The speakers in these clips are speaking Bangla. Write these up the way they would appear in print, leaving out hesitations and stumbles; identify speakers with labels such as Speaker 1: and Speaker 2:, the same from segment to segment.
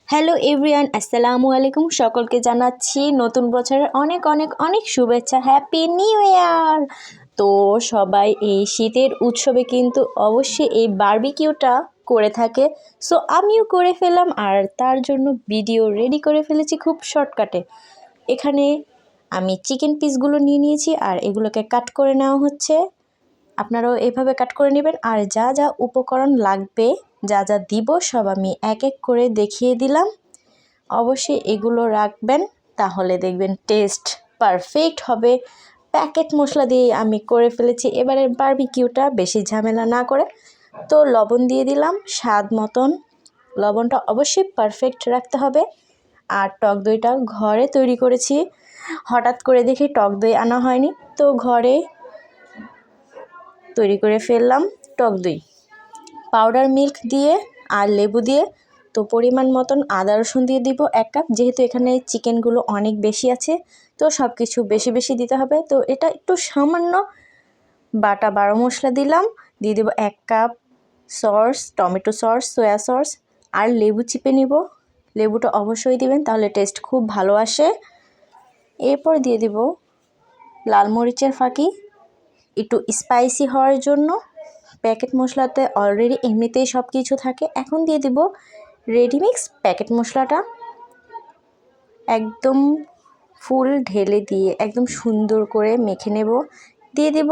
Speaker 1: হ্যালো এভরিওয়ান, আসসালামু আলাইকুম। সকলকে জানাচ্ছি নতুন বছরের অনেক অনেক অনেক শুভেচ্ছা। Happy new year. তো সবাই এই শীতের উৎসবে কিন্তু অবশ্যই এই বারবিকিউটা করে থাকে। সো আমিও করে ফেললাম, আর তার জন্য ভিডিও রেডি করে ফেলেছি খুব শর্টকাটে। এখানে আমি চিকেন পিসগুলো নিয়ে নিয়েছি আর এগুলোকে কাট করে নেওয়া হচ্ছে। আপনারাও এভাবে কাট করে নেবেন। আর যা যা উপকরণ লাগবে, যা যা দিব, সব আমি এক এক করে দেখিয়ে দিলাম। অবশ্যই এগুলো রাখবেন, তাহলে দেখবেন টেস্ট পারফেক্ট হবে। প্যাকেট মশলা দিয়ে আমি করে ফেলেছি এবারের বারবিকিউটা, বেশি ঝামেলা না করে। তো লবণ দিয়ে দিলাম স্বাদ মতন। লবণটা অবশ্যই পারফেক্ট রাখতে হবে। আর টক দইটা ঘরে তৈরি করেছি, হঠাৎ করে দেখি টক দই আনা হয়নি, তো ঘরে তৈরি করে ফেললাম টক দই পাউডার মিল্ক দিয়ে আর লেবু দিয়ে। তো পরিমাণ মতন আদা রসুন দিয়ে দিব 1 কাপ, যেহেতু এখানে চিকেনগুলো অনেক বেশি আছে তো সব কিছু বেশি বেশি দিতে হবে। তো এটা একটু সামান্য বাটা 12 মশলা দিলাম। দিয়ে দেবো 1 cup sauce, tomato sauce, soya sauce, আর লেবু চিপে নিব। লেবুটা অবশ্যই দিবেন, তাহলে টেস্ট খুব ভালো আসে। এরপর দিয়ে দিব লাল মরিচের ফাঁকি, একটু স্পাইসি হওয়ার জন্য। প্যাকেট মশলাতে অলরেডি এমনিতেই সব কিছু থাকে। এখন দিয়ে দিব রেডিমিক্স প্যাকেট মশলাটা, একদম ফুল ঢেলে দিয়ে একদম সুন্দর করে মেখে নেব। দিয়ে দিব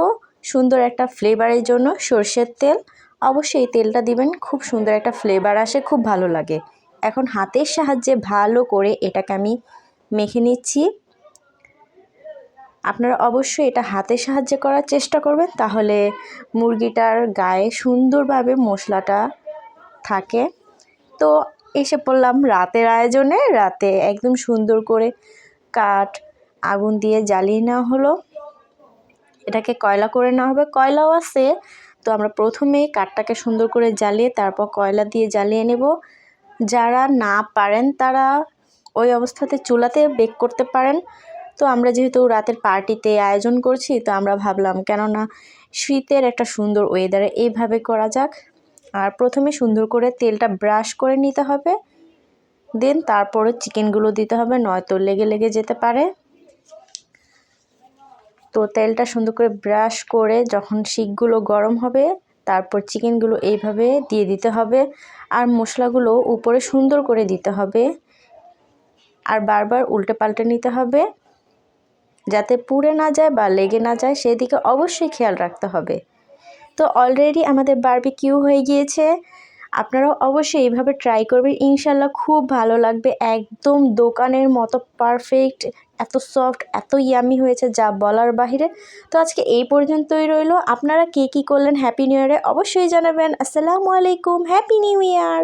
Speaker 1: সুন্দর একটা ফ্লেভারের জন্য সরষের তেল। অবশ্যই এই তেলটা দিবেন, খুব সুন্দর একটা ফ্লেভার আসে, খুব ভালো লাগে। এখন হাতের সাহায্যে ভালো করে এটাকে আমি মেখে নিচ্ছি। আপনারা অবশ্যই এটা হাতের সাহায্যে করার চেষ্টা করবেন, তাহলে মুরগিটার গায়ে সুন্দরভাবে মশলাটা থাকে। তো এসে পড়লাম রাতের আয়োজনে। রাতে একদম সুন্দর করে কাঠ আগুন দিয়ে জ্বালিয়ে নেওয়া হলো। এটাকে কয়লা করে নেওয়া হবে, কয়লাও আছে। তো আমরা প্রথমে কাঠটাকে সুন্দর করে জ্বালিয়ে তারপর কয়লা দিয়ে জ্বালিয়ে নেব। যারা না পারেন তারা ওই অবস্থাতে চুলাতে বেক করতে পারেন। তো আমরা যেহেতু রাতের পার্টিতে আয়োজন করছি, তো আমরা ভাবলাম কেননা শীতের একটা সুন্দর ওয়েদারে এইভাবে করা যাক। আর প্রথমে সুন্দর করে তেলটা ব্রাশ করে নিতে হবে, দেন তারপরে চিকেনগুলো দিতে হবে, নয়তো লেগে লেগে যেতে পারে। তো তেলটা সুন্দর করে ব্রাশ করে যখন শিকগুলো গরম হবে, তারপর চিকেনগুলো এইভাবে দিয়ে দিতে হবে। আর মশলাগুলো উপরে সুন্দর করে দিতে হবে, আর বারবার উল্টে পাল্টে নিতে হবে যাতে পুড়ে না যায় বা লেগে না যায়, সেদিকে অবশ্যই খেয়াল রাখতে হবে। তো অলরেডি আমাদের বারবিকিউ হয়ে গিয়েছে। আপনারাও অবশ্যই এইভাবে ট্রাই করবেন, ইনশাল্লাহ খুব ভালো লাগবে। একদম দোকানের মতো পারফেক্ট, এত সফট, এত ইয়ামি হয়েছে যা বলার বাহিরে। তো আজকে এই পর্যন্তই রইল। আপনারা কে কী করলেন হ্যাপি নিউ ইয়ারে অবশ্যই জানাবেন। আসসালামু আলাইকুম, হ্যাপি নিউ ইয়ার।